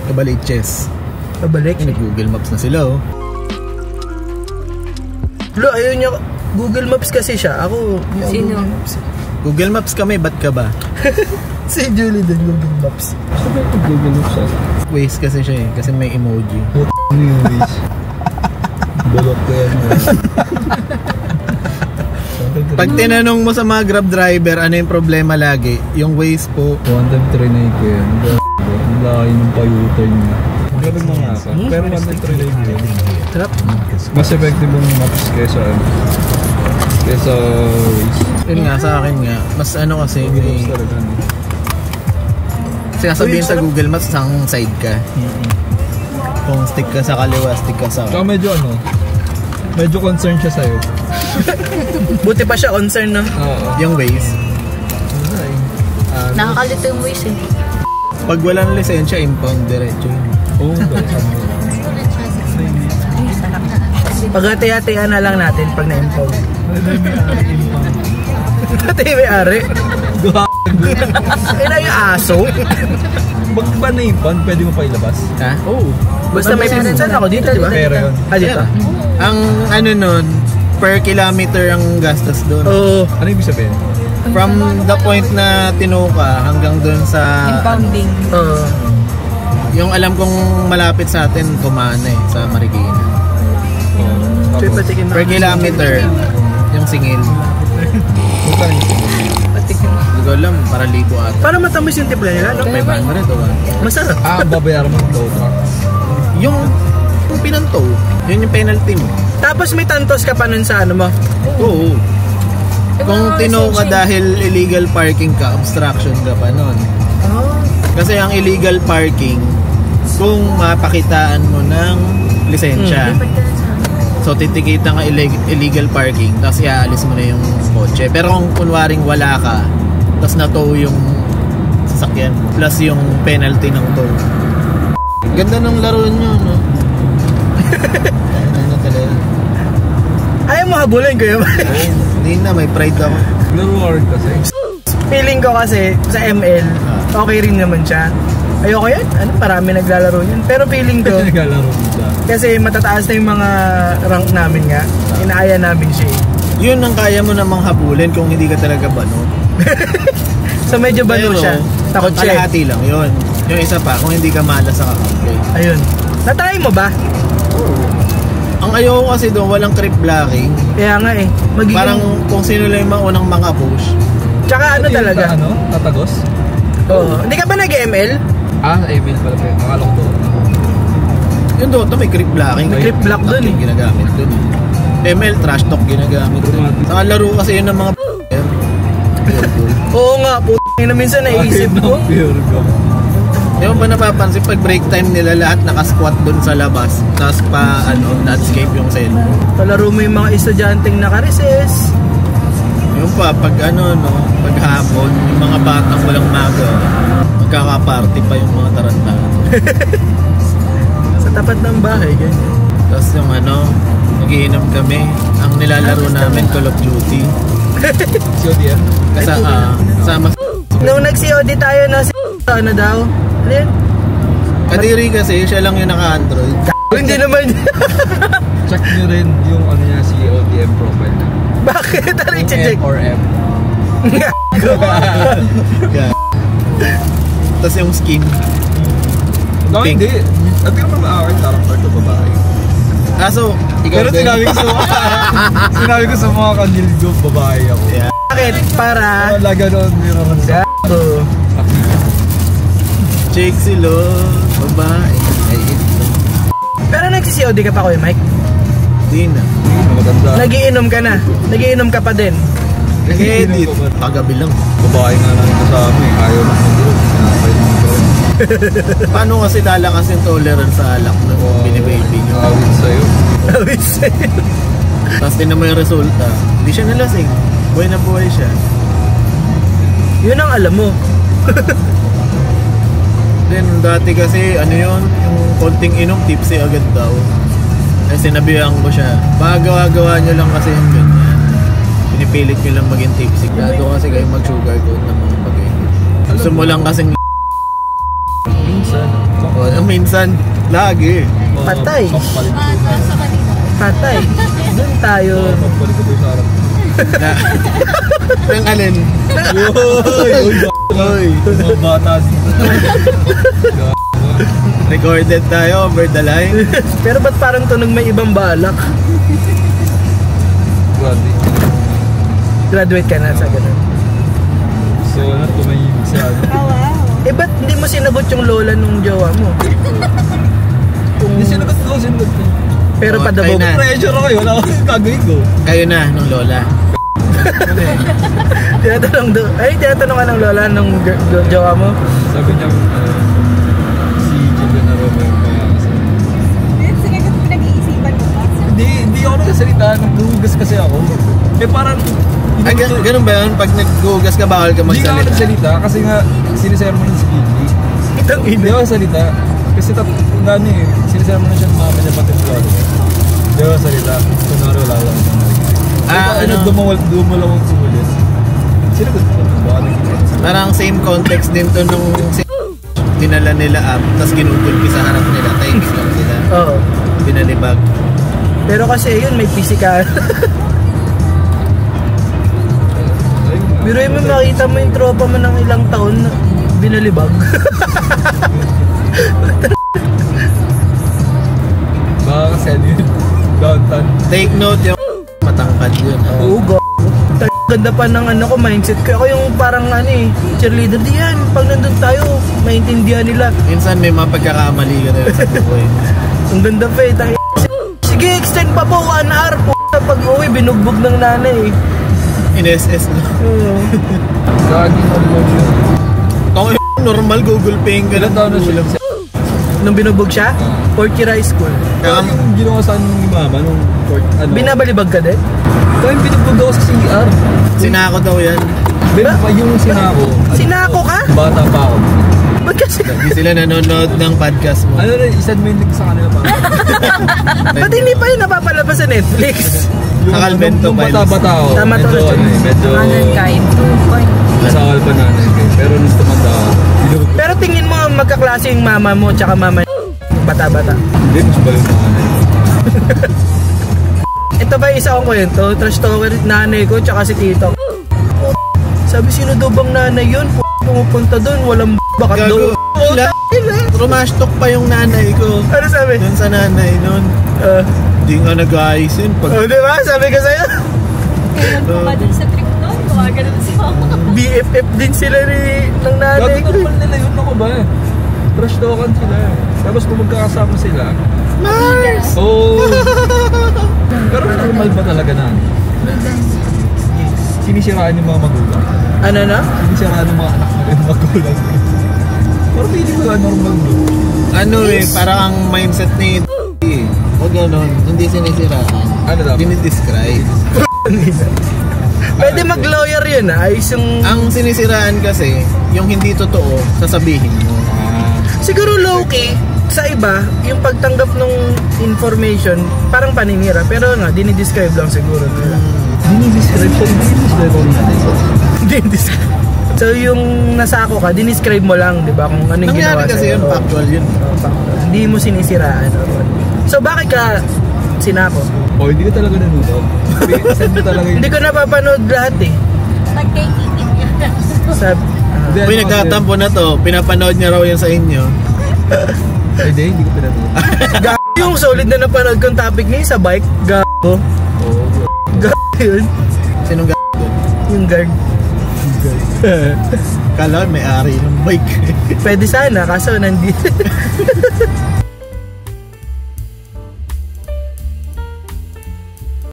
Kabaliches. Pabalik? Nag-Google Maps na sila oh. Lo, ayaw niya. Google Maps kasi siya. Ako, Sino? Google Maps kami, ba't ka ba? Si Julie din, Google Maps. Sabi ko Google Maps siya. Waze kasi siya eh, kasi may emoji. Ano yung Waze? Balot ko yan. Pag tinanong mo sa mga Grab driver, ano yung problema lagi? Yung Waze po. One time trinay ko yan. Ang laki ng pa-U-turn niya. Galing mo nga ka. Pero one time trinay ko yan. Trap. Mas effective ang maps kesa Waze. Yun nga, sa akin nga. Mas ano kasi, Google Maps may... talaga. Sinasabihin sa Google Maps, isang side ka. Kung stick ka sa kaliwa, stick ka sa... Saka medyo medyo concerned siya sa'yo. Buti pa siya concern, no? Oo. Yung Waze. Nakakalito yung Waze eh. Pag walang lisensya, impound diretso yun. Oo, Pag-hati-hatian na lang natin pag na-impound. Hati may ari. Ina yung aso. Pag ba na-impound, pwede mo pa ilabas? Ha? Oo. Basta may pinsan ako dito, di ba? Pero yun. Ah, dito? Ang ano nun, per kilometer ang gastos doon. Oo. Ano ibig sabihin? From the point na tinuka hanggang doon sa... Impounding. Oo. Yung alam kong malapit sa atin, Kumana eh, sa Marikina. Per kilometer, yung singil. Hindi ko alam, para libo ata. Para matamis yung timpla nila, no? 500 o ba? Masarap. Babayaran mo ng tow truck. Yung pinanto, yun yung penalty mo. Tapos may tantos ka pa nun sa ano mo. Oo. Kung tinuka dahil illegal parking ka, obstruction ka pa nun. Oh. Kasi ang illegal parking, kung mapakitaan mo ng lisensya. So titikitan ka illegal parking, tapos iaalis mo na yung kotse. Pero kung kunwaring wala ka, tapos na-tow yung sasakyan plus yung penalty ng tow. Ganda ng laro nyo, no? Ano na talaga? Ayaw mo habulin ko yun. Hindi na, may pride ako. Laro hard kasi. Feeling ko kasi sa ML, okay rin naman siya. Ayoko yan. Ano, marami naglalaro yan. Pero feeling ko, Naglalaro nila. kasi matataas na yung mga rank namin nga, inaaya namin siya eh. Yun ang kaya mo namang habulin kung hindi ka talaga bano. So medyo bano siya. Takot siya eh. Kalahati lang yun. Yung isa pa, kung hindi ka malas sa kakampi. Ayun. Natry mo ba? Ang ayoko kasi doon, walang creep blocking. Kaya nga eh. Magiging... Parang kung sino lang yung maunang mga push. Tsaka ano talaga? Ano? Tatagos? Oo. Hindi ka ba nag-ML? Email pala pa yun. Akala ko doon. Yung Dota may creep blocking. May creep block dun eh. Ginagamit dun. ML, trash talk ginagamit dun. Sa laro kasi yun ng mga Oo nga, na minsan naisip ko. Pure go. Di mo ba napapansin pag break time nila lahat nakasquat dun sa labas, tapos pa landscape yung cellphone. Palaro mo yung mga estudyanteng naka-recess. Yung pa, pag pag hapon, yung mga batang walang maga, magkaka-party pa yung mga tarantahan. Sa tapat ng bahay, ganyan. Tapos yung nagiinom kami, ang nilalaro namin Call of Duty. COD yan? Kasama Nung nag-COD tayo na ano daw? Ano yun? Kadiri kasi, siya lang yung naka-Android. Hindi naman. Check nyo rin yung niya CODM profile na. Bakit? Ano i-check? or M. Tapos yung skin. No, Pink. hindi. At yung mga character to babae. So, ikaw Pero din. sinabi ko sa mga kanilgo, babae ako. Yeah. Bakit? Para? Laga noon, meron sa Gago. Check sila, babae. Ay, ito. Pero nag-COD ka pa ko Mike? Di na. maganda. Nagiinom ka na? Nagiinom ka pa din? Nag-edit. Pagabi lang. Babae nga lang kasama eh. Ayaw lang mag-group. Sinapay lang ito. Paano kasi lalakas yung tolerance sa alak na binibaby nyo? Awit sa'yo. Awit sa'yo. Tapos din naman yung resulta. Hindi siya nalasing. Buhay na buhay siya. Yun ang alam mo. Then dati kasi yung konting inom tipsy agad daw. Kasi sinabihan ko siya, baka gawa-gawa nyo lang kasi yung ganyan. Pinipilit nyo lang maging tipsy. Gado kasi kayo mag-sugar coat ng mga pag-inom. Gusto mo lang kasing Minsan. minsan, lagi. Patay. Pampalit ko Nasa kanina. Patay. Doon tayo. Pampalit ko sa harap. Ang alin? Uy! Mga bata dito. Recorded tayo over the line. Pero ba't parang tunog may ibang balak? Graduate ka na sa ganun. So, tumahimik sa ano. Eh ba't hindi mo sinagot yung lola nung jowa mo? Hindi sinagot ko. Pero Oh, padabog. kayo na. Pressure ako eh. Wala akong gagawin ko. Kayo na, nung lola. Tinatanong ka ng lola nung jowa mo? Sabi niya, si Jimmy na raw ba yung pangasal. Sige, kung pinag-iisipan mo pa. Hindi ako nagsasalita. Naghuhugas kasi ako. Eh parang... Ay, ganun ba yun? Pag naggugas ka, bawal ka Hindi ako magsalita. nagsalita kasi nga sinisermo na si Gigi. Hindi ako salita. Kasi gano'n eh, sinisermo na siya ng mama niya pati si Lolo. Hindi ako salita. Kunwari wala lang. Dumamal akong sumulit. Sinagot ko. Baka nagkikita. Parang same context din to nung dinala nila up, tapos ginugulpi sa harap nila. Thanks lang sila. Oo. Binalibag. Pero kasi yun, may physical. Biruin mo, makita mo yung tropa mo ng ilang taon na binalibag. Baka kasi ano yun. Downtown. Take note yung matangkad yun. Oo, ganda pa ng ano ko, mindset ko. Ako yung parang ano eh, cheerleader diyan. Pag nandun tayo, maintindihan nila. Minsan may mga pagkakamali ka na sa buhay. Ang ganda pa eh. Sige, extend pa po, 1 hour po. Pag uwi, binugbog ng nanay eh. In-SS na. Gagi normal yun. Kung normal, Google Paying ka Ilan taon na siya? Nung binugbog siya, 4th year high school. Kaya yung ginawa sa ni mama nung ano. Binabalibag ka din? Kaya yung pinugbog ako sa CR. Sinako daw yan. Ben, pa yung sinako. Sinako ka? Bata pa ako. Ba't kasi? Hindi sila nanonood ng podcast mo. Ano na, isad mo yung link sa kanila pa. Ba't hindi pa yun napapalabas sa Netflix? Nakalbento Nung files. bata-bata ako. Tama to, medyo, Richard. ano eh, medyo... Kanan kain. 2 point. Nasakal pa nanay ko. Pero nung tumanda ako, binubog. Pero tingin mo magkaklase yung mama mo tsaka mama ng bata-bata. Hindi, mas ba yung nanay ko? Ito ba isa akong kwento? Trash talker nanay ko tsaka si tito. Sabi, sino daw bang nanay yun? Pumupunta doon, walang bakat daw. Wala. Rumashtok pa yung nanay ko. Ano sabi? Doon sa nanay nun. Di nga nag-ayos yun. Oh, di ba? Sabi ko sa'yo. Kailan ko ka dun sa trip nun? Gumagano si mama. BFF din sila ng nanay Gagi ko. normal nila yun ako ba eh. Trash talkan sila eh. Tapos kung magkakasama sila, Mars! oh. Pero normal ba talaga na? Sinisiraan yung mga magulang. Ano na? Sinisiraan yung mga anak nila yung magulang. Pero hindi ko ba normal mo? Ano eh, parang ang mindset ni o gano'n, hindi sinisiraan. Ano daw? Dinidescribe. Pwede mag-lawyer yun ah. Ayos yung... Ang sinisiraan kasi, yung hindi totoo, sasabihin mo. Siguro low-key, sa iba, yung pagtanggap ng information, parang paninira. Pero nga, dinidescribe lang siguro nila. Dinidescribe siya, dinidescribe ko nanay ko. Dinidescribe. So yung nasako ka, dinescribe mo lang, di ba? Kung anong ginawa Nangyari kasi sa'yo. yun, factual yun. Factual. Hindi mo sinisiraan. So bakit ka sinako? Oh, hindi ko talaga nanonood. Saan mo talaga yun? Hindi ko napapanood lahat eh. Nagkaikitin niya. Hindi, Uy, ano nagtatampo na to, pinapanood niya raw yun sa inyo. hindi ko pinanood. Gago yung solid na napanood kong topic niya sa bike. Gago. Oo. Gago yun. Sinong g*** doon? Yung guard. Kala may ari ng bike. Pwede sana, kaso nandito.